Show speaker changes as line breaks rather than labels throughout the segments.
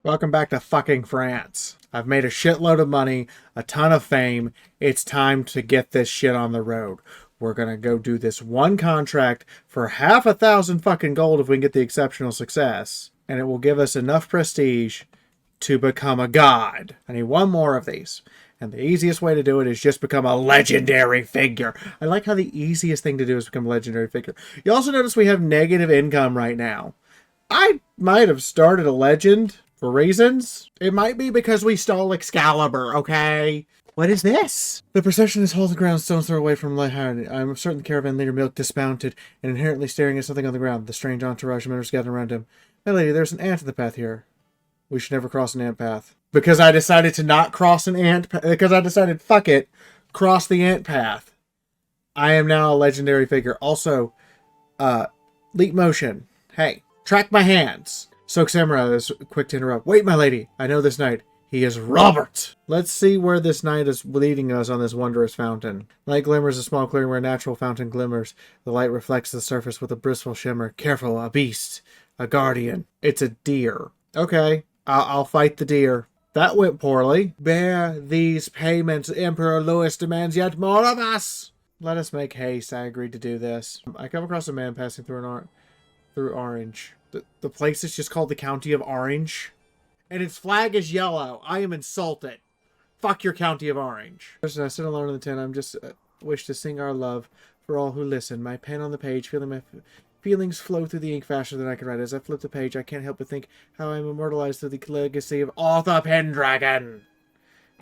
Welcome back to fucking France. I've made a shitload of money, a ton of fame. It's time to get this shit on the road. We're gonna go do this one contract for 500,000 fucking gold if we can get the exceptional success. And it will give us enough prestige to become a god. I need one more of these. And the easiest way to do it is just become a legendary figure. I like how the easiest thing to do is become a legendary figure. You also notice we have negative income right now. I might have started a legend for reasons. It might be because we stole Excalibur, okay? What is this? The procession is holding ground, stones thrown away from lighthearted. I'm certain the caravan leader Milk dismounted and inherently staring at something on the ground. The strange entourage of members gathered around him. My lady, there's an ant in the path here. We should never cross an ant path. Because I decided to not cross an ant path. Because I decided, fuck it, cross the ant path. I am now a legendary figure. Also, leap motion. Hey, track my hands. Soak Samurai is quick to interrupt. Wait, my lady. I know this knight. He is Robert. Let's see where this knight is leading us on this wondrous fountain. Light glimmers a small clearing where a natural fountain glimmers. The light reflects the surface with a blissful shimmer. Careful, a beast. A guardian. It's a deer. Okay, I'll fight the deer. That went poorly. Bear these payments. Emperor Louis demands yet more of us. Let us make haste. I agreed to do this. I come across a man passing through Orange. The place is just called the County of Orange. And its flag is yellow. I am insulted. Fuck your County of Orange. I sit alone in the tent. I'm just wish to sing our love for all who listen. My pen on the page, feeling my feelings flow through the ink faster than I can write. As I flip the page, I can't help but think how I'm immortalized through the legacy of Arthur Pendragon.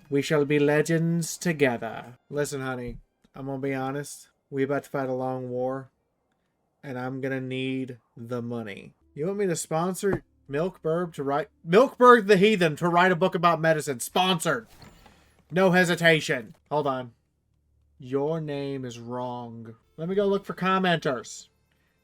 We shall be legends together. Listen, honey, I'm gonna be honest. We about to fight a long war, and I'm gonna need the money. You want me to sponsor Milkberg the Heathen to write a book about medicine? Sponsored. No hesitation. Hold on. Your name is wrong. Let me go look for commenters.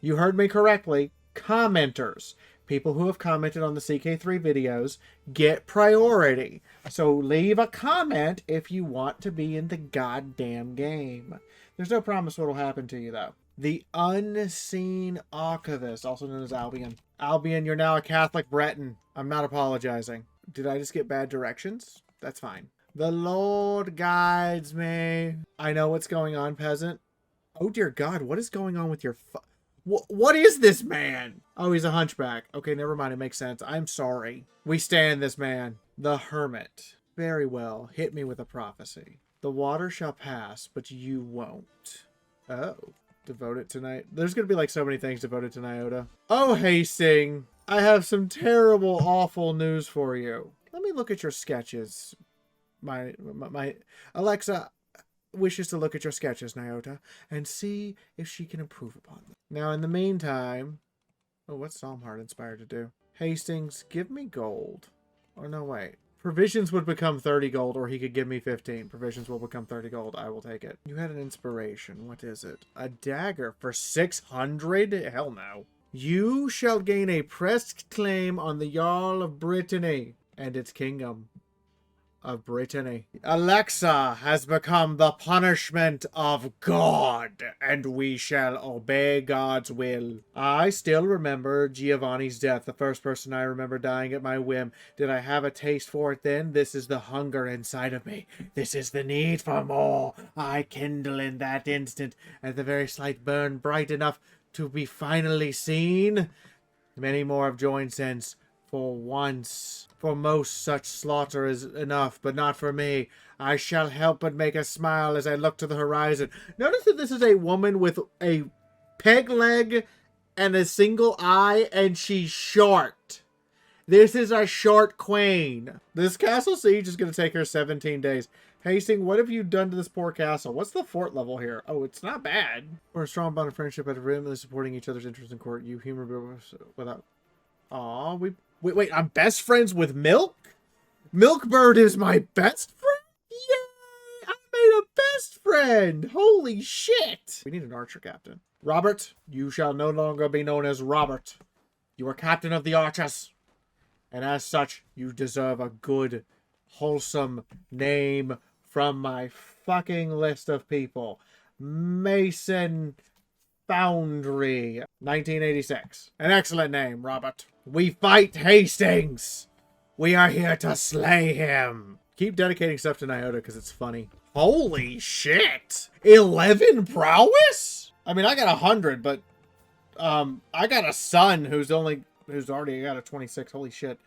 You heard me correctly. Commenters. People who have commented on the CK3 videos get priority. So leave a comment if you want to be in the goddamn game. There's no promise what will happen to you, though. The Unseen Archivist, also known as Albion. Albion, you're now a Catholic Breton. I'm not apologizing. Did I just get bad directions? That's fine. The Lord guides me. I know what's going on, peasant. Oh dear God, what is going on with your what is this man? Oh, he's a hunchback. Okay, never mind. It makes sense. I'm sorry. We stand this man. The Hermit. Very well. Hit me with a prophecy. The water shall pass, but you won't. Oh. Devote it tonight. There's going to be like so many things devoted to Nyota. Oh, Hastings. I have some terrible, awful news for you. Let me look at your sketches. My Alexa wishes to look at your sketches, Nyota, and see if she can improve upon them. Now, in the meantime... Oh, what's Psalmheart inspired to do? Hastings, give me gold. Or no, wait. Provisions would become 30 gold, or he could give me 15. Provisions will become 30 gold. I will take it. You had an inspiration. What is it? A dagger for 600? Hell no. You shall gain a pressed claim on the Jarl of Brittany and its kingdom of Brittany. Alexa has become the punishment of God, and we shall obey God's will. I still remember Giovanni's death, the first person I remember dying at my whim. Did I have a taste for it then? This is the hunger inside of me. This is the need for more. I kindle in that instant, at the very slight burn bright enough to be finally seen. Many more have joined since. For once, for most such slaughter is enough, but not for me. I shall help but make a smile as I look to the horizon. Notice that this is a woman with a peg leg and a single eye, and she's short. This is a short queen. This castle siege is going to take her 17 days. Hastings, what have you done to this poor castle? What's the fort level here? Oh, it's not bad. We're a strong bond of friendship and vehemently supporting each other's interests in court. You humor without... Aw, Wait, I'm best friends with Milk? Milkbird is my best friend? Yay! I made a best friend! Holy shit! We need an archer captain. Robert, you shall no longer be known as Robert. You are captain of the archers. And as such, you deserve a good, wholesome name from my fucking list of people. Mason Foundry, 1986. An excellent name, Robert. We fight Hastings! We are here to slay him. Keep dedicating stuff to Nyota because it's funny. Holy shit. 11 prowess? I mean, I got 100, but I got a son who's already got a 26. Holy shit.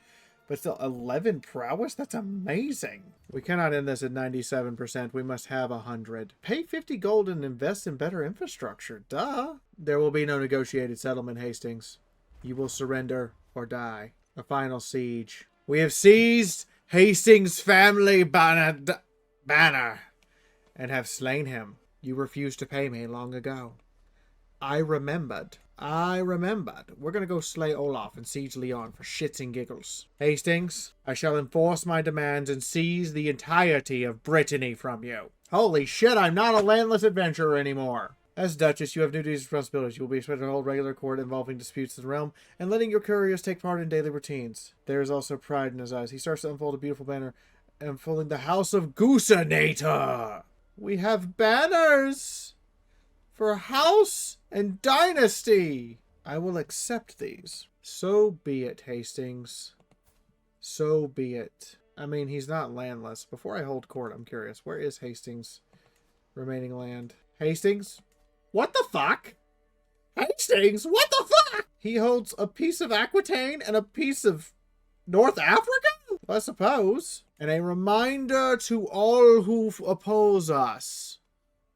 But still, 11 prowess? That's amazing. We cannot end this at 97%. We must have 100. Pay 50 gold and invest in better infrastructure. Duh. There will be no negotiated settlement, Hastings. You will surrender or die. A final siege. We have seized Hastings' family banner and have slain him. You refused to pay me long ago. I remembered. We're gonna go slay Olaf and siege Leon for shits and giggles. Hastings, I shall enforce my demands and seize the entirety of Brittany from you. Holy shit, I'm not a landless adventurer anymore. As Duchess, you have duties and responsibilities. You will be expected to hold regular court involving disputes in the realm and letting your couriers take part in daily routines. There is also pride in his eyes. He starts to unfold a beautiful banner, unfolding the House of Goosenator. We have banners for house and dynasty. I will accept these. So be it, Hastings. So be it. I mean, he's not landless. Before I hold court, I'm curious. Where is Hastings' remaining land? Hastings? What the fuck? Hastings? What the fuck? He holds a piece of Aquitaine and a piece of North Africa? I suppose. And a reminder to all who oppose us.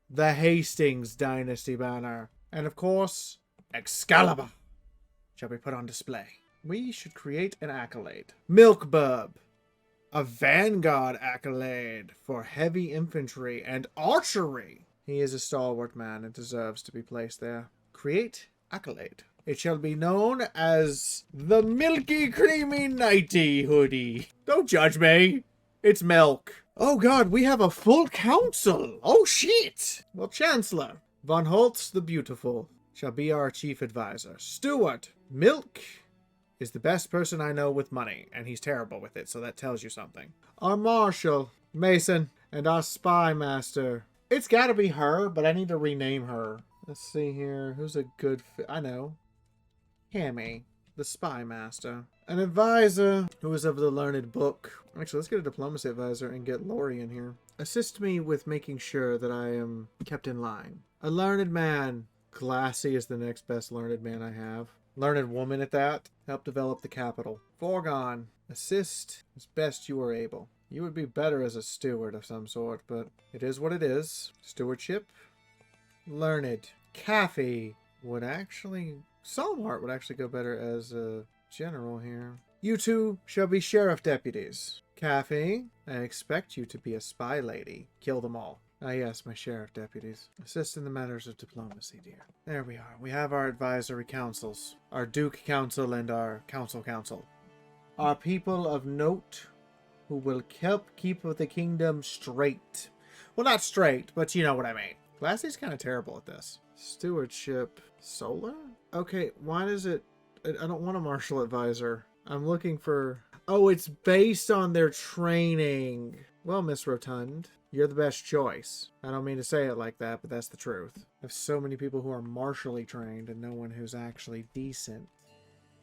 The Hastings Dynasty banner. And of course, Excalibur shall be put on display. We should create an accolade. Milkburb. A vanguard accolade for heavy infantry and archery. He is a stalwart man and deserves to be placed there. Create accolade. It shall be known as the Milky Creamy Nighty Hoodie. Don't judge me. It's milk. Oh god, we have a full council. Oh shit. Well, Chancellor Von Holtz the Beautiful shall be our chief advisor. Stewart, Milk is the best person I know with money, and he's terrible with it, so that tells you something. Our Marshal, Mason, and our Spy Master. It's gotta be her, but I need to rename her. Let's see here. Who's a good I know. Hammy, the Spy Master. An advisor who is of the learned book. Actually, let's get a diplomacy advisor and get Lori in here. Assist me with making sure that I am kept in line. A learned man. Glassy is the next best learned man I have. Learned woman at that. Help develop the capital. Foregone. Assist as best you are able. You would be better as a steward of some sort, but it is what it is. Stewardship. Learned. Caffey would actually... Salmart would actually go better as a general here. You two shall be sheriff deputies. Caffey, I expect you to be a spy lady. Kill them all. Ah yes, my sheriff deputies. Assist in the matters of diplomacy, dear. There we are. We have our advisory councils. Our Duke Council and our Council. Our people of note who will help keep the kingdom straight. Well, not straight, but you know what I mean. Glassy's kind of terrible at this. Stewardship. Solar? Okay, why does it... I don't want a martial advisor. I'm looking for... Oh, it's based on their training. Well, Miss Rotund, you're the best choice. I don't mean to say it like that, but that's the truth. I have so many people who are martially trained and no one who's actually decent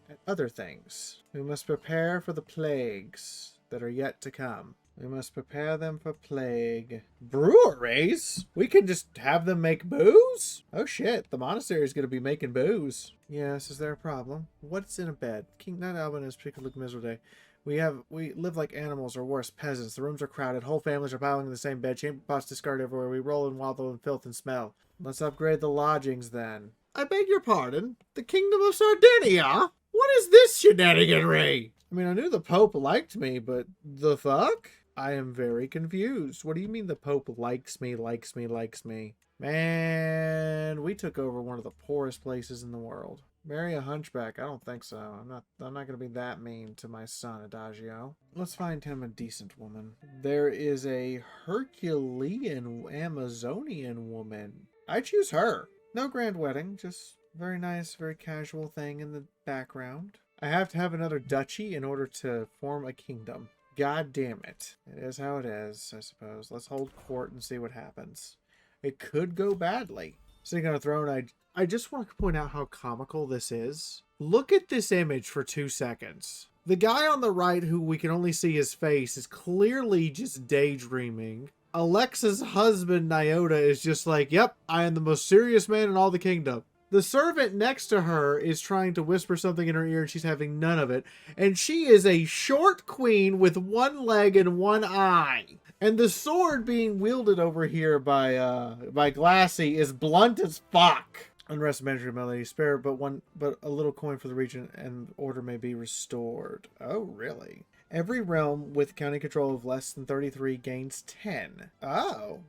at other things. We must prepare for the plagues that are yet to come. We must prepare them for plague. Breweries? We can just have them make booze? Oh shit, the monastery is going to be making booze. Yes, is there a problem? What's in a bed? King Knight Alban is particularly miserable day. We live like animals or worse, peasants. The rooms are crowded. Whole families are piling in the same bed. Chamber pots discarded everywhere. We roll and wallow in filth and smell. Let's upgrade the lodgings then. I beg your pardon? The Kingdom of Sardinia? What is this shenaniganry? I mean, I knew the Pope liked me, but the fuck? I am very confused. What do you mean the Pope likes me? Man, we took over one of the poorest places in the world. Marry a hunchback? I don't think so. I'm not going to be that mean to my son, Adagio. Let's find him a decent woman. There is a Herculean Amazonian woman. I choose her. No grand wedding, just very nice, very casual thing in the background. I have to have another duchy in order to form a kingdom. God damn it. It is how it is, I suppose. Let's hold court and see what happens. It could go badly. Sitting on a throne, I just want to point out how comical this is. Look at this image for 2 seconds. The guy on the right, who we can only see his face, is clearly just daydreaming. Alexa's husband, Nyota, is just like, yep, I am the most serious man in all the kingdom. The servant next to her is trying to whisper something in her ear and she's having none of it. And she is a short queen with one leg and one eye. And the sword being wielded over here by Glassy is blunt as fuck. Unrest manager, my lady, spare but a little coin for the region, and order may be restored. Oh, really? Every realm with county control of less than 33 gains 10. Oh.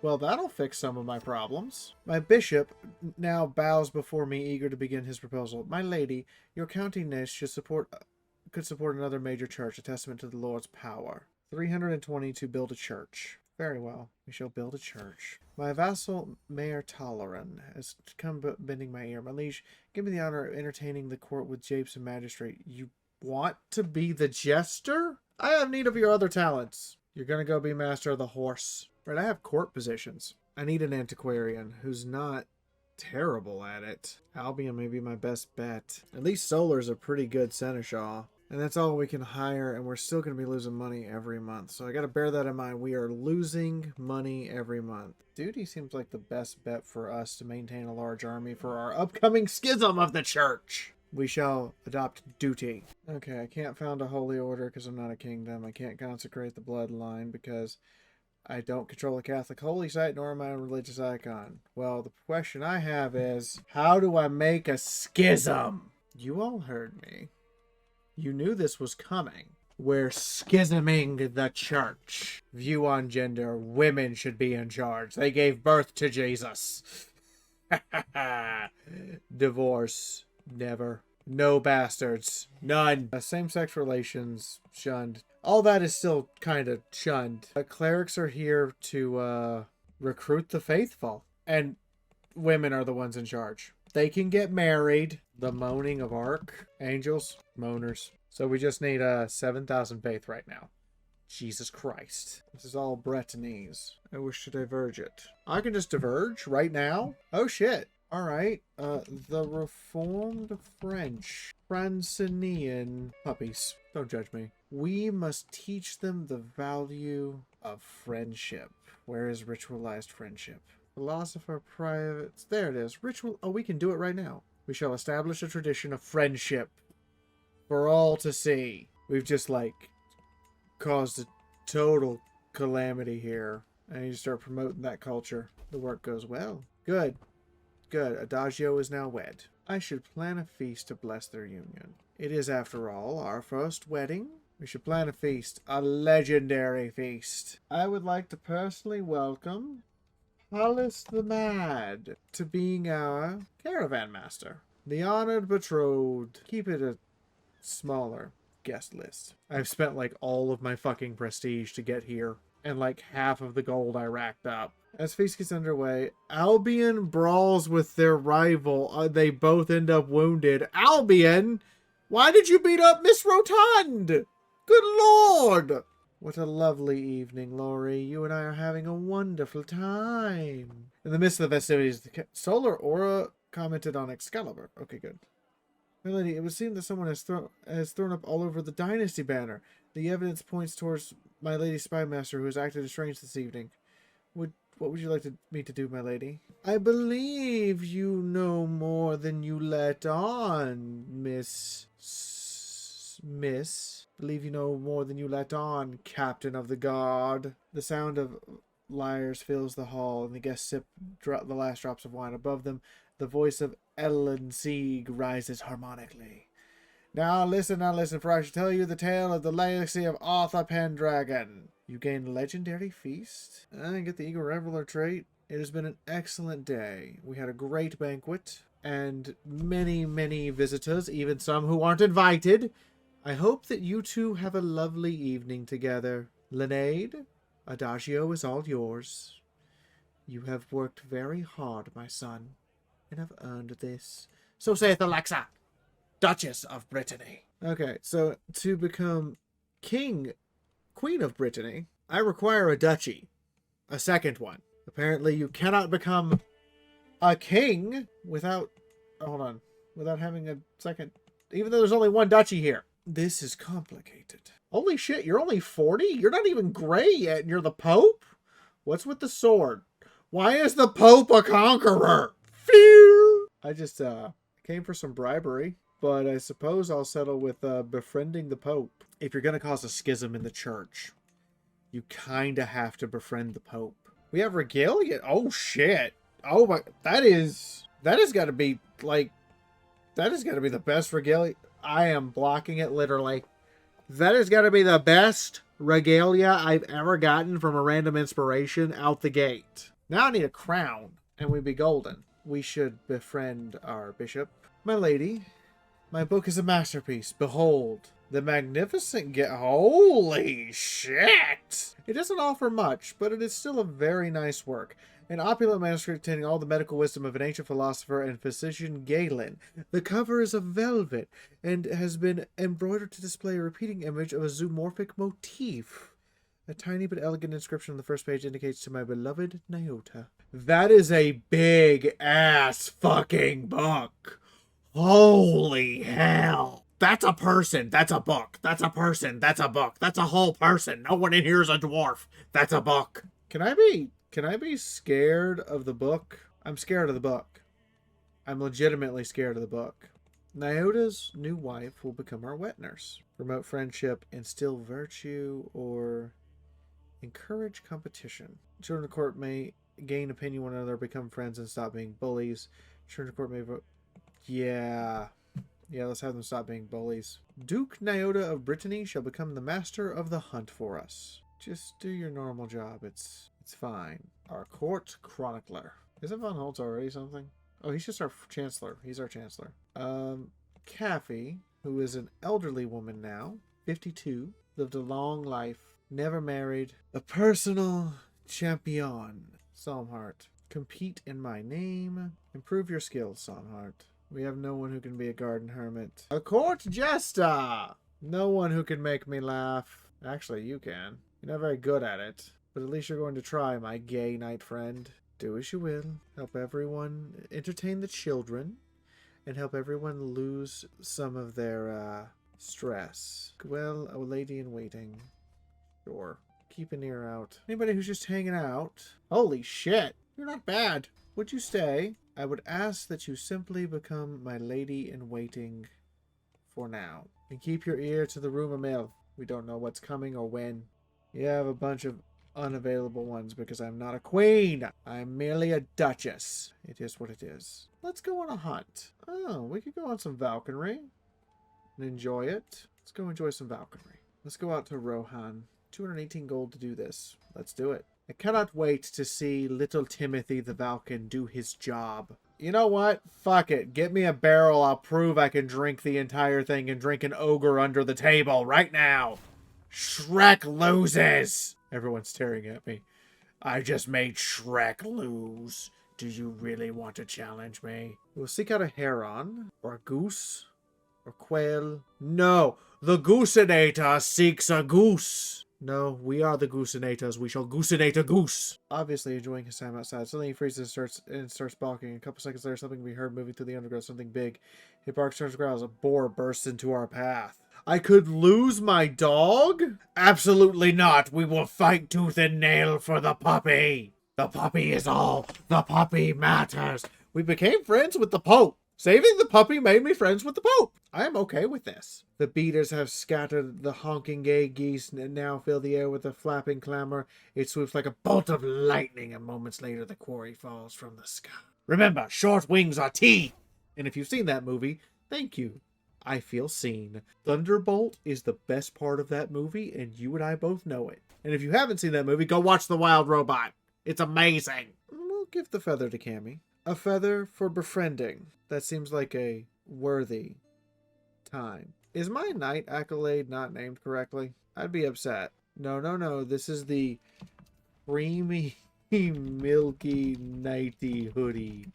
Well, that'll fix some of my problems. My bishop now bows before me, eager to begin his proposal. My lady, your county niche could support another major church, a testament to the Lord's power. 320 to build a church. Very well. We shall build a church. My vassal, Mayor Toleran, has come bending my ear. My liege, give me the honor of entertaining the court with japes and magistrate. You want to be the jester? I have need of your other talents. You're going to go be master of the horse. Right, I have court positions. I need an antiquarian who's not terrible at it. Albion may be my best bet. At least Solar's a pretty good seneschal. And that's all we can hire, and we're still going to be losing money every month. So I got to bear that in mind. We are losing money every month. Duty seems like the best bet for us to maintain a large army for our upcoming schism of the church. We shall adopt duty. Okay, I can't found a holy order because I'm not a kingdom. I can't consecrate the bloodline because I don't control a Catholic holy site, nor am I a religious icon. Well, the question I have is, how do I make a schism? You all heard me. You knew this was coming. We're schisming the church. View on gender. Women should be in charge. They gave birth to Jesus. Divorce. Never. No bastards. None. Same-sex relations. Shunned. All that is still kind of shunned. Clerics are here to recruit the faithful. And women are the ones in charge. They can get married. The moaning of archangels. Moaners. So we just need 7,000 faith right now. Jesus Christ. This is all Bretonese. I wish to diverge it. I can just diverge right now? Oh shit. Alright. The Reformed French. Francinian puppies. Don't judge me. We must teach them the value of friendship. Where is ritualized friendship? Philosopher privates. There it is. Ritual. Oh, we can do it right now. We shall establish a tradition of friendship for all to see. We've just, like, caused a total calamity here. I need to start promoting that culture. The work goes well. Good. Good. Adagio is now wed. I should plan a feast to bless their union. It is, after all, our first wedding. We should plan a feast. A legendary feast. I would like to personally welcome Hollis the Mad to being our caravan master. The honored betrothed. Keep it a smaller guest list. I've spent like all of my fucking prestige to get here, and like half of the gold I racked up. As feast gets underway, Albion brawls with their rival. They both end up wounded. Albion, why did you beat up Miss Rotund? Good lord! What a lovely evening, Laurie. You and I are having a wonderful time. In the midst of the festivities, the solar aura commented on Excalibur. Okay, good. My lady, it would seem that someone has thrown up all over the Dynasty banner. The evidence points towards my lady spy master, who has acted strange this evening. What would you like me to do, my lady? I believe you know more than you let on, Miss. Believe you know more than you let on, Captain of the Guard. The sound of lyres fills the hall, and the guests sip the last drops of wine. Above them, the voice of Ellen Sieg rises harmonically. Now listen, for I shall tell you the tale of the legacy of Arthur Pendragon. You gain a legendary feast, and get the Eagle Reveler trait. It has been an excellent day. We had a great banquet, and many, many visitors, even some who aren't invited. I hope that you two have a lovely evening together. Linnaid, Adagio is all yours. You have worked very hard, my son, and have earned this. So saith Alexa, Duchess of Brittany. Okay, so to become queen of Brittany, I require a duchy. A second one. Apparently you cannot become a king without... Hold on. Without having a second... Even though there's only one duchy here. This is complicated. Holy shit, you're only 40? You're not even gray yet, and you're the Pope? What's with the sword? Why is the Pope a conqueror? Phew! I just came for some bribery, but I suppose I'll settle with befriending the Pope. If you're gonna cause a schism in the church, you kinda have to befriend the Pope. We have regalia? Oh shit. Oh my, that has gotta be, like, that has gotta be the best regalia. I am blocking it literally. That has gotta be the best regalia I've ever gotten from a random inspiration out the gate. Now I need a crown, and we'd be golden. We should befriend our bishop. My lady, my book is a masterpiece. Behold, the magnificent holy shit! It doesn't offer much, but it is still a very nice work. An opulent manuscript containing all the medical wisdom of an ancient philosopher and physician Galen. The cover is of velvet and has been embroidered to display a repeating image of a zoomorphic motif. A tiny but elegant inscription on the first page indicates to my beloved Nyota. That is a big ass fucking book. Holy hell. That's a person. That's a book. That's a person. That's a book. That's a whole person. No one in here is a dwarf. That's a book. Can I be scared of the book? I'm scared of the book. I'm legitimately scared of the book. Nyota's new wife will become our wet nurse. Promote friendship, instill virtue, or encourage competition. Children of the court may gain opinion one another, become friends, and stop being bullies. Children of the court may vote. Yeah, let's have them stop being bullies. Duke Nyota of Brittany shall become the master of the hunt for us. Just do your normal job. It's fine. Our court chronicler. Isn't Von Holtz already something? Oh, he's just our chancellor. He's our chancellor. Kathy, who is an elderly woman now, 52, lived a long life, never married, a personal champion. Psalmheart. Compete in my name. Improve your skills, Psalmheart. We have no one who can be a garden hermit. A court jester! No one who can make me laugh. Actually, you can. You're not very good at it. But at least you're going to try, my gay knight friend. Do as you will. Help everyone entertain the children. And help everyone lose some of their, stress. Well, a lady in waiting. Sure. Keep an ear out. Anybody who's just hanging out. Holy shit. You're not bad. Would you stay? I would ask that you simply become my lady in waiting for now. And keep your ear to the rumor mill. We don't know what's coming or when. You have a bunch of unavailable ones because I'm not a queen. I'm merely a duchess. It is what it is. Let's go on a hunt. Oh, we could go on some falconry and enjoy it. Let's go enjoy some falconry. Let's go out to Rohan. 218 gold to do this. Let's do it. I cannot wait to see little Timothy the Falcon do his job. You know what? Fuck it. Get me a barrel. I'll prove I can drink the entire thing and drink an ogre under the table right now. Shrek loses. Everyone's staring at me. I just made Shrek lose. Do you really want to challenge me? We'll seek out a heron, or a goose, or quail. No, the Goosenator seeks a goose. No, we are the Goosenators. We shall goosenate a goose. Obviously enjoying his time outside. Suddenly he freezes and starts balking. A couple seconds later, something can be heard moving through the undergrowth. Something big. He barks, turns, growls. A boar bursts into our path. I could lose my dog? Absolutely not. We will fight tooth and nail for the puppy. The puppy is all. The puppy matters. We became friends with the Pope. Saving the puppy made me friends with the Pope. I am okay with this. The beaters have scattered the honking gay geese and now fill the air with a flapping clamor. It swoops like a bolt of lightning, and moments later the quarry falls from the sky. Remember, short wings are teeth. And if you've seen that movie, thank you. I feel seen. Thunderbolt is the best part of that movie, and you and I both know it. And if you haven't seen that movie, go watch The Wild Robot. It's amazing. We'll give the feather to Cammy. A feather for befriending. That seems like a worthy time. Is my knight accolade not named correctly? I'd be upset. No. This is the creamy, milky, nighty hoodie.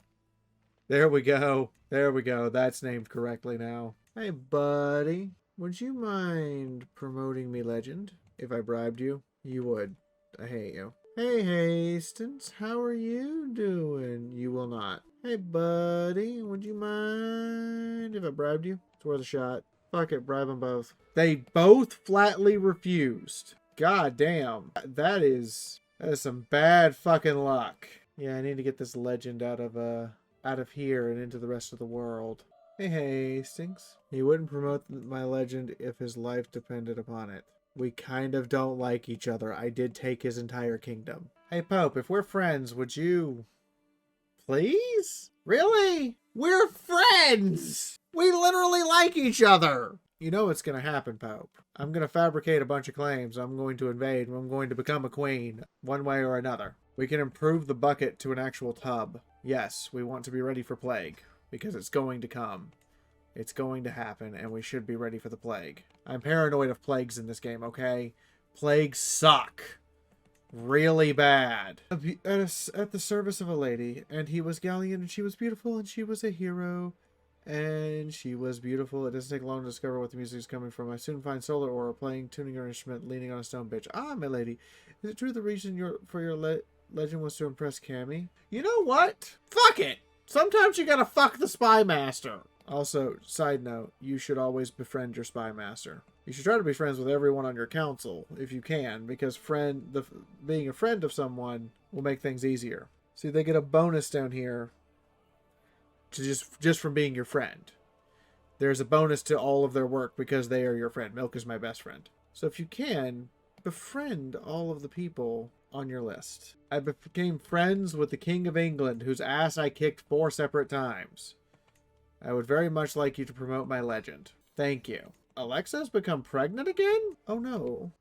There we go. That's named correctly now. Hey, buddy. Would you mind promoting me legend? If I bribed you? You would. I hate you. Hey, Hastings. How are you doing? You will not. Hey, buddy. Would you mind if I bribed you? It's worth a shot. Fuck it, bribe them both. They both flatly refused. God damn. That is some bad fucking luck. Yeah, I need to get this legend out of here and into the rest of the world. Hey, Hastings. He wouldn't promote my legend if his life depended upon it. We kind of don't like each other. I did take his entire kingdom. Hey, Pope, if we're friends, would you... Please? Really? We're friends! We literally like each other! You know what's going to happen, Pope. I'm going to fabricate a bunch of claims. I'm going to invade. I'm going to become a queen, one way or another. We can improve the bucket to an actual tub. Yes, we want to be ready for plague, because it's going to come. It's going to happen, and we should be ready for the plague. I'm paranoid of plagues in this game, okay? Plagues suck. Really bad. At the service of a lady, and he was gallant, and she was beautiful, and she was a hero, and she was beautiful. It doesn't take long to discover what the music is coming from. I soon find Solar Aura playing, tuning her instrument, leaning on a stone bench. Ah, my lady, is it true the reason for your legend was to impress Cammy? You know what? Fuck it! Sometimes you gotta fuck the spy master. Also, side note, you should always befriend your spy master. You should try to be friends with everyone on your council, if you can, because being a friend of someone will make things easier. See, they get a bonus down here to just from being your friend. There's a bonus to all of their work because they are your friend. Milk is my best friend. So if you can, befriend all of the people on your list. I became friends with the King of England, whose ass I kicked 4 separate times. I would very much like you to promote my legend. Thank you. Alexa's become pregnant again? Oh no.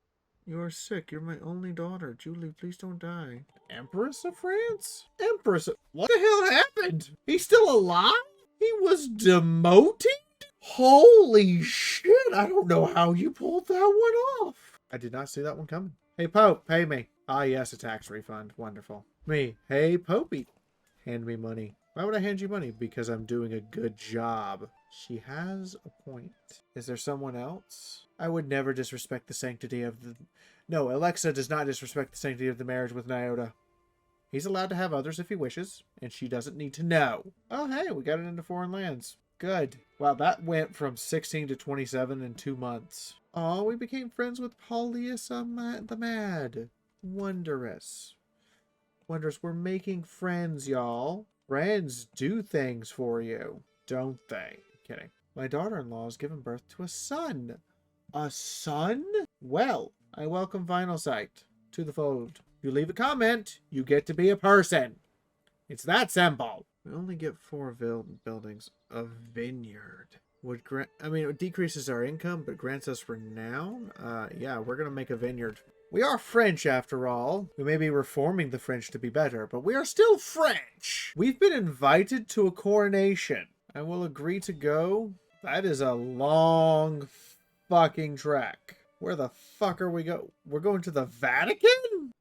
You are sick. You're my only daughter. Julie, please don't die. Empress of France? Empress of... What the hell happened? He's still alive? He was demoted? Holy shit. I don't know how you pulled that one off. I did not see that one coming. Hey, Pope, pay me. Ah, yes, a tax refund. Wonderful. Me. Hey, Popey. Hand me money. Why would I hand you money? Because I'm doing a good job. She has a point. Is there someone else? I would never disrespect the sanctity of the... No, Alexa does not disrespect the sanctity of the marriage with Nyota. He's allowed to have others if he wishes, and she doesn't need to know. Oh, hey, we got it into foreign lands. Good. Wow, that went from 16 to 27 in 2 months. Oh, we became friends with Paulius the Mad. Wondrous. Wondrous. We're making friends, y'all. Friends do things for you, don't they? Kidding. My daughter-in-law has given birth to a son. A son? Well, I welcome Vinyl Sight to the fold. You leave a comment, you get to be a person. It's that simple. We only get 4 buildings. A vineyard. It decreases our income, but grants us renown? Yeah, we're gonna make a vineyard. We are French, after all. We may be reforming the French to be better, but we are still French. We've been invited to a coronation. I will agree to go. That is a long fucking trek. Where the fuck are we going? We're going to the Vatican?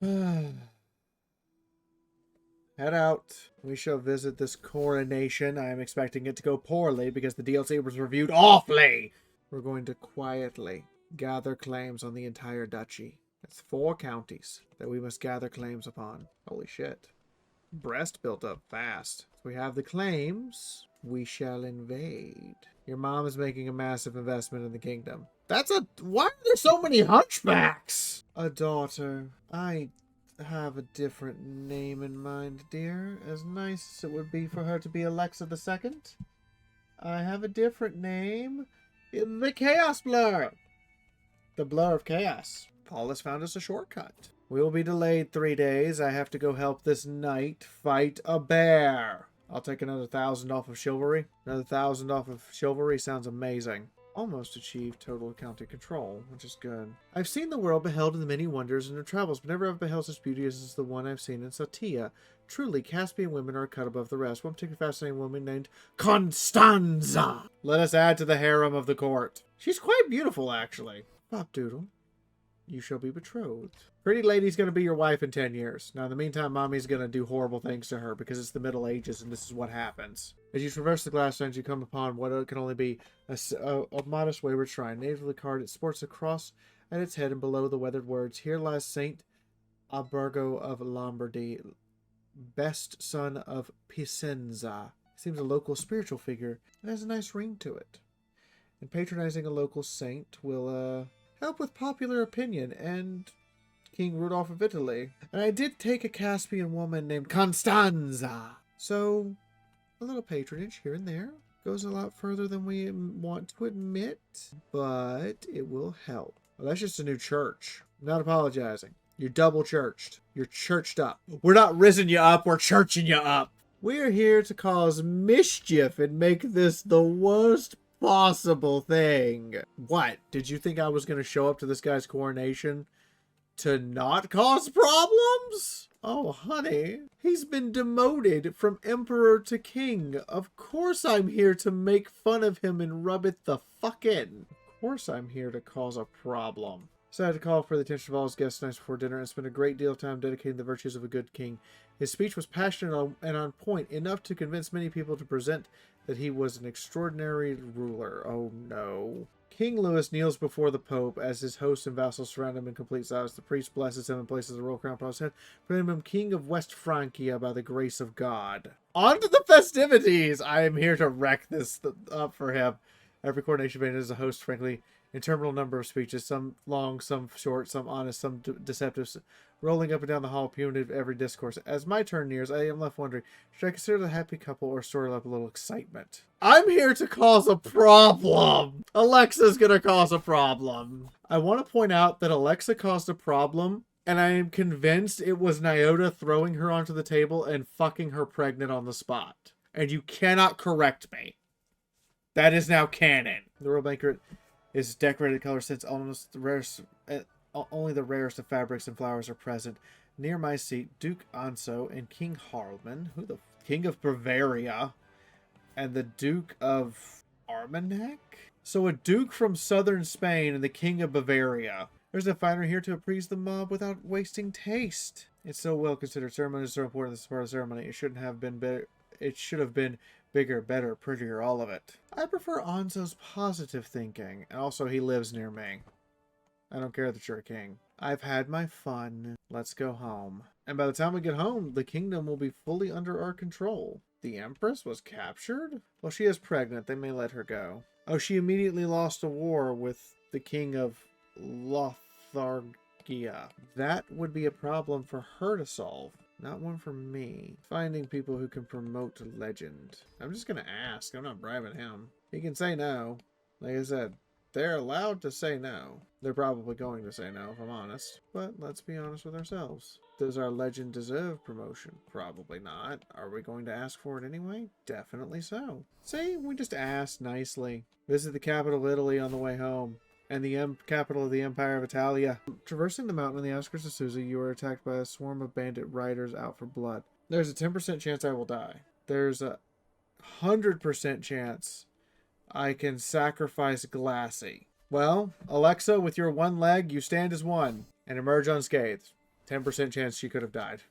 Head out. We shall visit this coronation. I am expecting it to go poorly because the DLC was reviewed awfully. We're going to quietly gather claims on the entire duchy. It's 4 counties that we must gather claims upon. Holy shit. Brest built up fast. We have the claims. We shall invade. Your mom is making a massive investment in the kingdom. Why are there so many hunchbacks? A daughter. I have a different name in mind, dear. As nice as it would be for her to be Alexa II. I have a different name. The Chaos Blur. The Blur of Chaos. Paul has found us a shortcut. We will be delayed 3 days. I have to go help this knight fight a bear. I'll take another 1,000 off of chivalry. Another 1,000 off of chivalry sounds amazing. Almost achieved total county control, which is good. I've seen the world, beheld the many wonders in her travels, but never have beheld such beauty as the one I've seen in Satia. Truly, Caspian women are a cut above the rest. One particularly fascinating woman named Constanza. Let us add to the harem of the court. She's quite beautiful, actually. Bob Doodle. You shall be betrothed. Pretty lady's going to be your wife in 10 years. Now, in the meantime, mommy's going to do horrible things to her because it's the Middle Ages and this is what happens. As you traverse the glasslands, you come upon what can only be a modest wayward shrine. Native of the card, it sports a cross at its head and below the weathered words, "Here lies Saint Albergo of Lombardy, best son of Piacenza." Seems a local spiritual figure. It has a nice ring to it. And patronizing a local saint will help with popular opinion and King Rudolph of Italy. And I did take a Caspian woman named Constanza. So, a little patronage here and there goes a lot further than we want to admit, but it will help. Well, that's just a new church. I'm not apologizing. You're double churched. You're churched up. We're not risen you up, we're churching you up. We're here to cause mischief and make this the worst possible thing. What? Did you think I was going to show up to this guy's coronation to not cause problems? Oh, honey. He's been demoted from emperor to king. Of course I'm here to make fun of him and rub it the fuck in. Of course I'm here to cause a problem. Decided to call for the attention of all his guests nights before dinner and spent a great deal of time dedicating the virtues of a good king. His speech was passionate and on point, enough to convince many people to present that he was an extraordinary ruler. Oh no. King Louis kneels before the Pope as his hosts and vassals surround him in complete silence. The priest blesses him and places a royal crown upon his head, proclaiming him King of West Francia by the grace of God. On to the festivities! I am here to wreck this up for him. Every coronation event is a host, frankly, interminable number of speeches, some long, some short, some honest, some deceptive, rolling up and down the hall, punitive every discourse. As my turn nears, I am left wondering, should I consider the happy couple or store up a little excitement? I'm here to cause a problem! Alexa's gonna cause a problem. I want to point out that Alexa caused a problem, and I am convinced it was Nyota throwing her onto the table and fucking her pregnant on the spot. And you cannot correct me. That is now canon. The royal banquet is decorated color since almost the rarest, only the rarest of fabrics and flowers are present. Near my seat, Duke Anso and King Harlman, King of Bavaria, and the Duke of Armagnac? So a duke from southern Spain and the King of Bavaria. There's a finery here to appease the mob without wasting taste. It's so well considered. Ceremony is so important. This is part of the ceremony. It shouldn't have been better. It should have been bigger, better, prettier, all of it. I prefer Anzo's positive thinking. And also, he lives near me. I don't care that you're a king. I've had my fun. Let's go home. And by the time we get home, the kingdom will be fully under our control. The Empress was captured? Well, she is pregnant. They may let her go. Oh, she immediately lost a war with the king of Lotharingia. That would be a problem for her to solve. Not one for me. Finding people who can promote legend. I'm just going to ask. I'm not bribing him. He can say no. Like I said, they're allowed to say no. They're probably going to say no, if I'm honest. But let's be honest with ourselves. Does our legend deserve promotion? Probably not. Are we going to ask for it anyway? Definitely so. See, we just asked nicely. Visit the capital of Italy on the way home. And the capital of the Empire of Italia. Traversing the mountain on the outskirts of Susa, you are attacked by a swarm of bandit riders out for blood. There's a 10% chance I will die. There's a 100% chance I can sacrifice Glassy. Well, Alexa, with your one leg, you stand as one and emerge unscathed. 10% chance she could have died.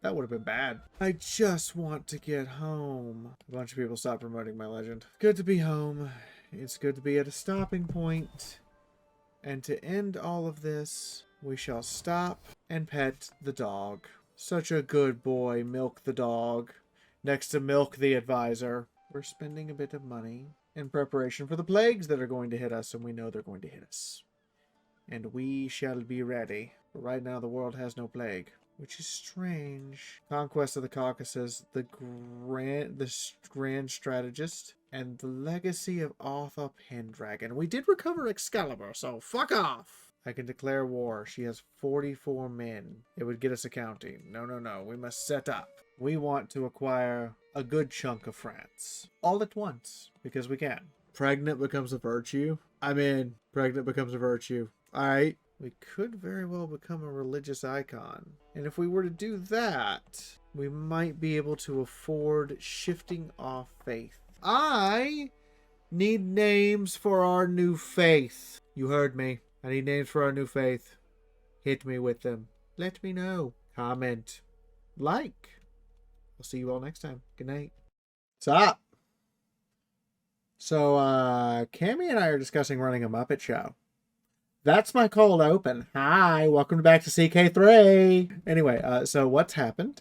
That would have been bad. I just want to get home. A bunch of people stopped promoting my legend. Good to be home. It's good to be at a stopping point. And to end all of this, we shall stop and pet the dog. Such a good boy, Milk the dog. Next to Milk the advisor. We're spending a bit of money in preparation for the plagues that are going to hit us, and we know they're going to hit us. And we shall be ready. But right now the world has no plague. Which is strange. Conquest of the Caucasus, the Grand Strategist, and the Legacy of Arthur Pendragon. We did recover Excalibur, so fuck off! I can declare war. She has 44 men. It would get us a county. No, no, no. We must set up. We want to acquire a good chunk of France. All at once. Because we can. Pregnant becomes a virtue. Pregnant becomes a virtue. Alright. We could very well become a religious icon. And if we were to do that, we might be able to afford shifting off faith. I need names for our new faith. You heard me. I need names for our new faith. Hit me with them. Let me know. Comment. Like. I'll see you all next time. Good night. Stop. So, Cammy and I are discussing running a Muppet show. That's my cold open. Hi, welcome back to CK3. Anyway, so what's happened?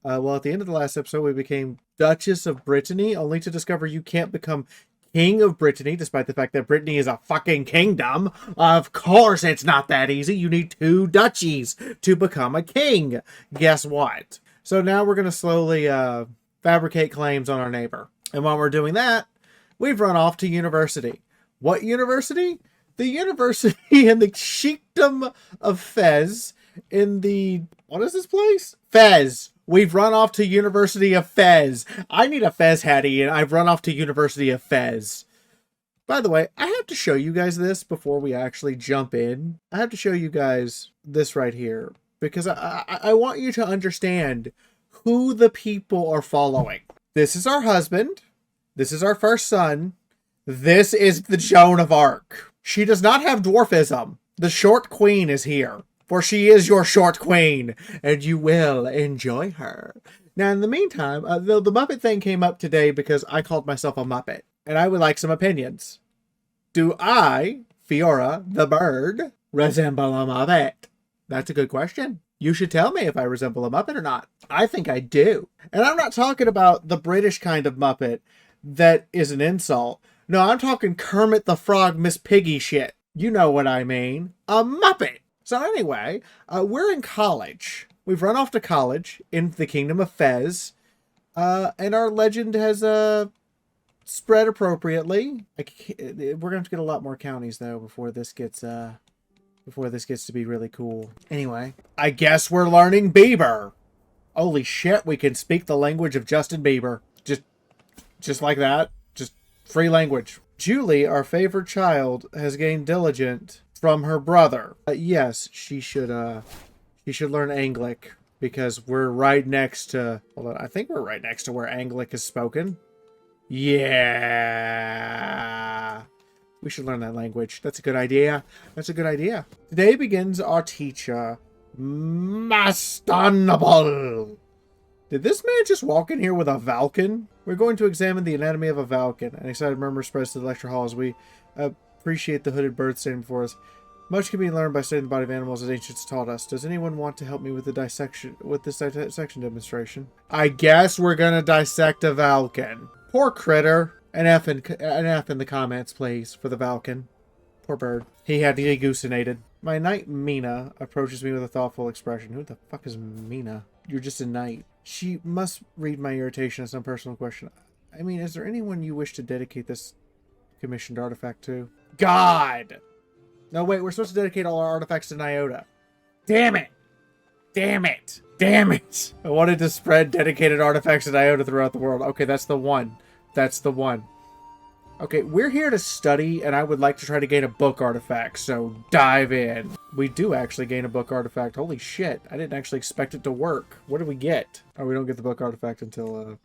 Well, at the end of the last episode, we became Duchess of Brittany, only to discover you can't become king of Brittany, despite the fact that Brittany is a fucking kingdom. Of course it's not that easy. You need 2 duchies to become a king. Guess what? So now we're going to slowly fabricate claims on our neighbor. And while we're doing that, we've run off to university. What university? The university in the sheikdom of Fez in the... What is this place? Fez. We've run off to University of Fez. I need a Fez hattie, and I've run off to University of Fez. By the way, I have to show you guys this before we actually jump in. I have to show you guys this right here, because I want you to understand who the people are following. This is our husband. This is our first son. This is the Joan of Arc. She does not have dwarfism. The short queen is here. For she is your short queen, and you will enjoy her. Now, in the meantime, the Muppet thing came up today because I called myself a Muppet, and I would like some opinions. Do I, Fiaura, the bird, resemble a Muppet? That's a good question. You should tell me if I resemble a Muppet or not. I think I do. And I'm not talking about the British kind of Muppet that is an insult. No, I'm talking Kermit the Frog, Miss Piggy shit. You know what I mean. A Muppet. So anyway, we're in college. We've run off to college in the Kingdom of Fez, and our legend has spread appropriately. We're gonna have to get a lot more counties though before this gets to be really cool. Anyway, I guess we're learning Bieber. Holy shit, we can speak the language of Justin Bieber. Just like that. Just free language. Julie, our favorite child, has gained diligent from her brother. Yes, she should learn Anglic because we're right next to... Hold on, I think we're right next to where Anglic is spoken. Yeah. We should learn that language. That's a good idea. That's a good idea. Today begins our teacher, Mastonable. Did this man just walk in here with a Valken? We're going to examine the anatomy of a Valken. An excited murmur spreads to the lecture hall as we appreciate the hooded bird standing before us. Much can be learned by studying the body of animals as ancients taught us. Does anyone want to help me with the dissection demonstration? I guess we're gonna dissect a Valken. Poor critter. An F in the comments, please, for the Valken. Poor bird. He had to be goosinated. My knight Mina approaches me with a thoughtful expression. Who the fuck is Mina? You're just a knight. She must read my irritation as some personal question. I mean, is there anyone you wish to dedicate this commissioned artifact to? God! No, wait, we're supposed to dedicate all our artifacts to Nyota. Damn it! Damn it! Damn it! I wanted to spread dedicated artifacts to Nyota throughout the world. Okay, that's the one. That's the one. Okay, we're here to study, and I would like to try to gain a book artifact, so dive in. We do actually gain a book artifact. Holy shit, I didn't actually expect it to work. What do we get? Oh, we don't get the book artifact until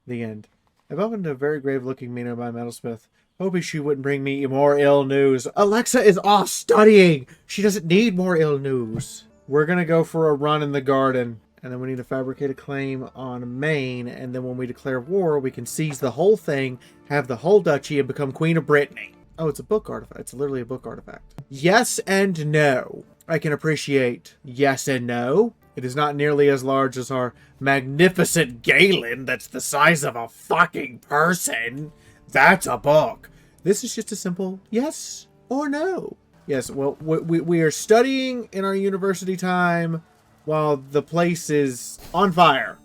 the end. I've opened a very grave-looking Mina by Metalsmith. Hoping she wouldn't bring me more ill news. Alexa is off studying! She doesn't need more ill news. We're gonna go for a run in the garden. And then we need to fabricate a claim on Maine. And then when we declare war, we can seize the whole thing, have the whole duchy, and become Queen of Brittany. Oh, it's a book artifact. It's literally a book artifact. Yes and no. I can appreciate yes and no. It is not nearly as large as our magnificent Galen that's the size of a fucking person. That's a book. This is just a simple yes or no. Yes, well, we are studying in our university time while the place is on fire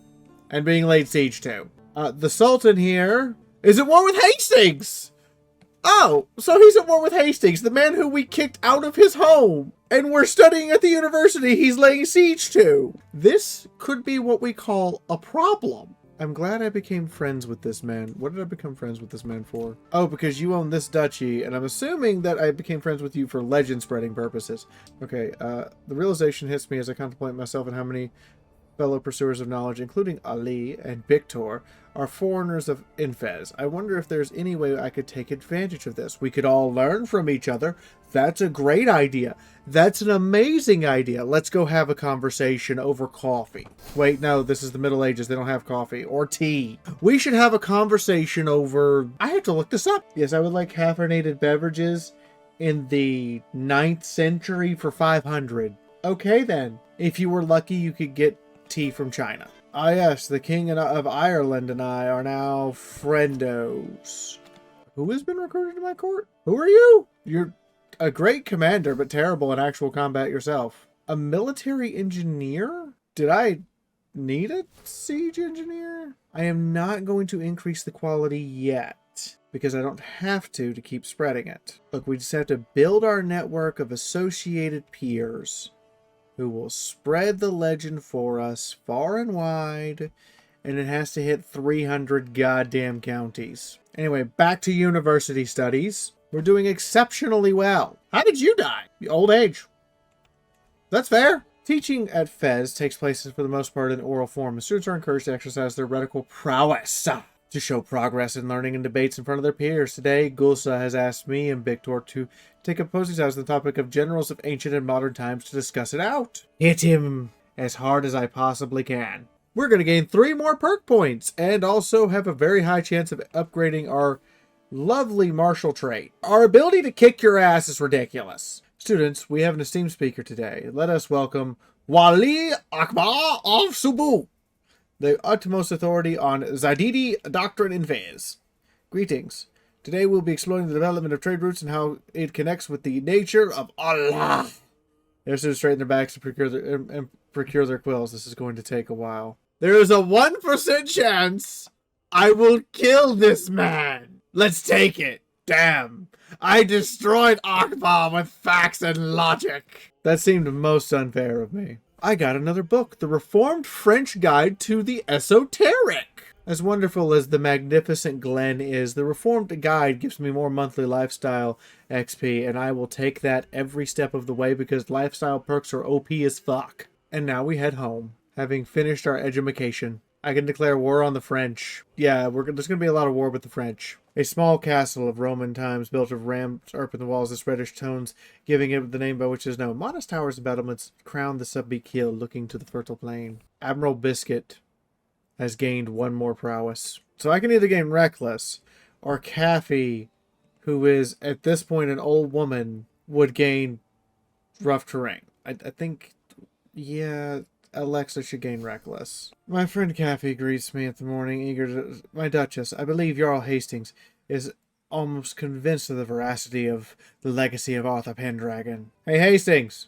and being laid siege to. The Sultan here is at war with Hastings! Oh, so he's at war with Hastings, the man who we kicked out of his home. And we're studying at the university he's laying siege to. This could be what we call a problem. I'm glad I became friends with this man. What did I become friends with this man for? Oh, because you own this duchy, and I'm assuming that I became friends with you for legend spreading purposes. Okay, the realization hits me as I contemplate myself and how many fellow pursuers of knowledge, including Ali and Victor, are foreigners of Infez. I wonder if there's any way I could take advantage of this. We could all learn from each other. That's a great idea. That's an amazing idea. Let's go have a conversation over coffee. Wait, no, this is the Middle Ages. They don't have coffee or tea. We should have a conversation over... I have to look this up. Yes, I would like caffeinated beverages in the 9th century for 500. Okay, then. If you were lucky, you could get tea from China. Ah, yes, the King of Ireland and I are now friendos. Who has been recruited to my court? Who are you? You're a great commander, but terrible in actual combat yourself. A military engineer? Did I need a siege engineer? I am not going to increase the quality yet, because I don't have to keep spreading it. Look, we just have to build our network of associated peers who will spread the legend for us far and wide, and it has to hit 300 goddamn counties. Anyway, back to university studies. We're doing exceptionally well. How did you die? Old age. That's fair. Teaching at Fez takes place for the most part in oral form, and students are encouraged to exercise their rhetorical prowess to show progress in learning and debates in front of their peers. Today, Gulsa has asked me and Victor to take opposing sides on the topic of generals of ancient and modern times to discuss it out. Hit him as hard as I possibly can. We're going to gain 3 more perk points and also have a very high chance of upgrading our lovely martial trait. Our ability to kick your ass is ridiculous. Students, we have an esteemed speaker today. Let us welcome Wali Akbar of Subu, the utmost authority on Zadidi doctrine in Fez. Greetings. Today we'll be exploring the development of trade routes and how it connects with the nature of Allah. They're students straighten their backs to procure their quills. This is going to take a while. There is a 1% chance I will kill this man. Let's take it. Damn. I destroyed Akbar with facts and logic. That seemed most unfair of me. I got another book, The Reformed French Guide to the Esoteric. As wonderful as the magnificent Glen is, the Reformed Guide gives me more monthly lifestyle XP, and I will take that every step of the way because lifestyle perks are OP as fuck. And now we head home, having finished our education. I can declare war on the French. Yeah, there's going to be a lot of war with the French. A small castle of Roman times built of rammed earthen walls with reddish tones, giving it the name by which it is known. Modest towers and battlements crown the subbeak hill looking to the fertile plain. Admiral Biscuit has gained 1 more prowess. So I can either gain Reckless, or Kathy, who is at this point an old woman, would gain Rough Terrain. I think, yeah, Alexa should gain Reckless. My friend Kathy greets me at the morning, eager to... My Duchess, I believe Jarl Hastings is almost convinced of the veracity of the legacy of Arthur Pendragon. Hey, Hastings,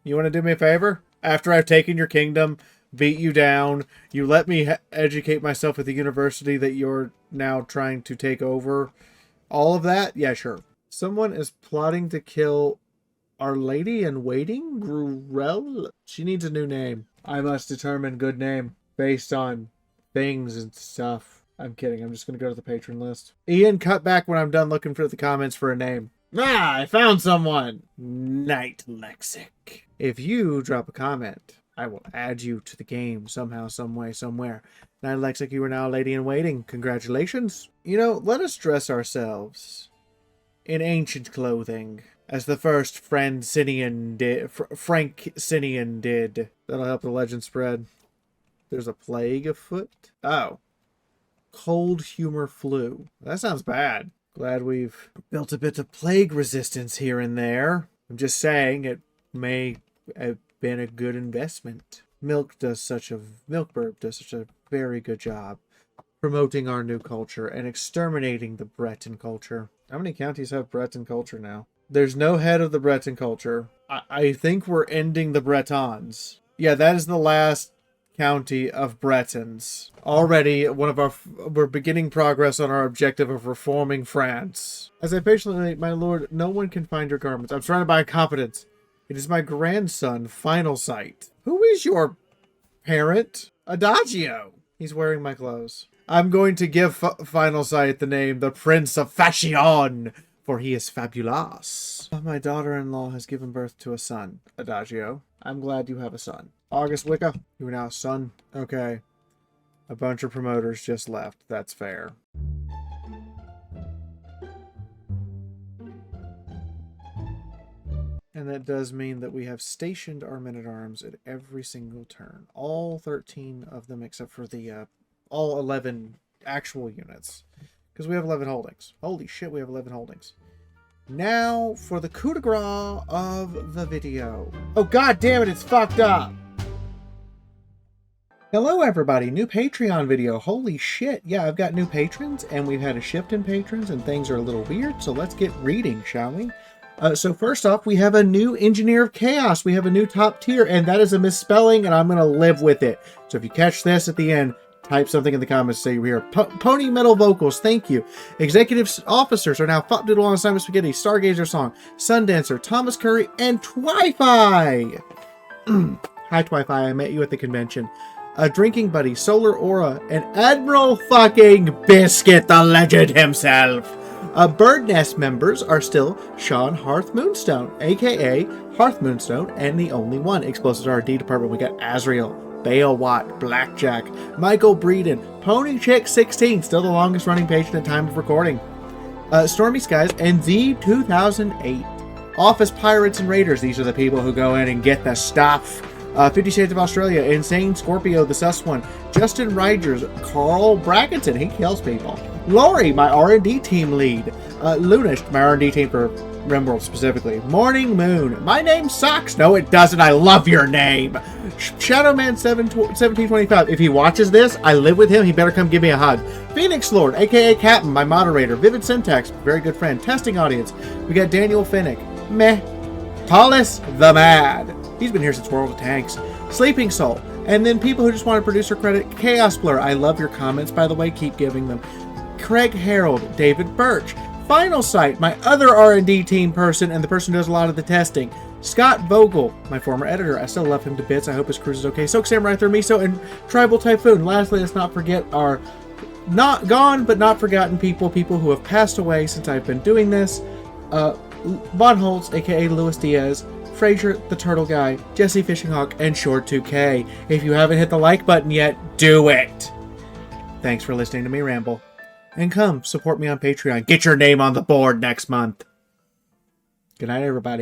you want to do me a favor? After I've taken your kingdom, beat you down, you let me educate myself at the university that you're now trying to take over. All of that? Yeah, sure. Someone is plotting to kill Our Lady in Waiting? Grurel? She needs a new name. I must determine good name based on things and stuff. I'm kidding. I'm just going to go to the patron list. Ian, cut back when I'm done looking for the comments for a name. Ah, I found someone. Night Lexic. If you drop a comment, I will add you to the game somehow, some way, somewhere. Night Lexic, you are now a lady in waiting. Congratulations. You know, let us dress ourselves in ancient clothing, as the first Frank Sinian did. That'll help the legend spread. There's a plague afoot. Oh. Cold humor flu. That sounds bad. Glad we've built a bit of plague resistance here and there. I'm just saying it may have been a good investment. Milkbird does such a very good job promoting our new culture and exterminating the Breton culture. How many counties have Breton culture now? There's no head of the Breton culture. I think we're ending the Bretons. Yeah, that is the last county of Bretons. Already, we're beginning progress on our objective of reforming France. As I patiently wait, my lord, no one can find your garments. I'm surrounded by incompetence. It is my grandson, Final Sight. Who is your parent? Adagio. He's wearing my clothes. I'm going to give Final Sight the name the Prince of Fashion, for he is fabulous. My daughter-in-law has given birth to a son, Adagio. I'm glad you have a son. August Wicca, you are now a son. Okay. A bunch of promoters just left. That's fair. And that does mean that we have stationed our men-at-arms at every single turn. All 13 of them except for the, all 11 actual units. Because we have 11 holdings. Holy shit, we have 11 holdings. Now for the coup de grace of the video. Oh god damn it, it's fucked up! Hello everybody, new Patreon video. Holy shit, yeah, I've got new patrons and we've had a shift in patrons and things are a little weird, so let's get reading, shall we? So first off, we have a new Engineer of Chaos. We have a new top tier, and that is a misspelling, and I'm going to live with it. So if you catch this at the end, type something in the comments, say you're here. Pony Metal Vocals, thank you. Executive officers are now Fop Doodle on Simon Spaghetti, Stargazer Song, Sundancer, Thomas Curry, and Twi-Fi. Hi Twi-Fi, I met you at the convention. A Drinking Buddy, Solar Aura, and Admiral fucking Biscuit, the legend himself. Bird Nest members are still Sean Hearth Moonstone, aka Hearth Moonstone, and the only one. Explosives R&D department, we got Azrael, Bale Watt, Blackjack, Michael Breeden, Pony Chick 16, still the longest running patron at time of recording. Stormy Skies, and the 2008. Office Pirates and Raiders, these are the people who go in and get the stuff. 50 Shades of Australia, Insane Scorpio, the sus one, Justin Ryders, Carl Brackenton, he kills people. Lori, my R&D team lead. Lunish, my R&D team for RimWorld specifically. Morning Moon, my name sucks. No, it doesn't. I love your name. Shadowman 1725, if he watches this, I live with him. He better come give me a hug. Phoenix Lord, aka Captain, my moderator. Vivid Syntax, very good friend. Testing audience, we got Daniel Finnick. Meh. Paulus the Mad. He's been here since World of Tanks. Sleeping Soul. And then people who just want a producer credit. Chaos Blur. I love your comments, by the way. Keep giving them. Craig Harold. David Birch. Final Sight. My other R&D team person and the person who does a lot of the testing. Scott Vogel. My former editor. I still love him to bits. I hope his cruise is okay. Soak Samurai Thermiso and Tribal Typhoon. Lastly, let's not forget our not gone but not forgotten people. People who have passed away since I've been doing this. Von Holtz, aka Luis Diaz. Fraser, the Turtle Guy, Jesse Fishing Hawk, and Short 2K. If you haven't hit the like button yet, do it! Thanks for listening to me ramble. And come, support me on Patreon. Get your name on the board next month. Good night, everybody.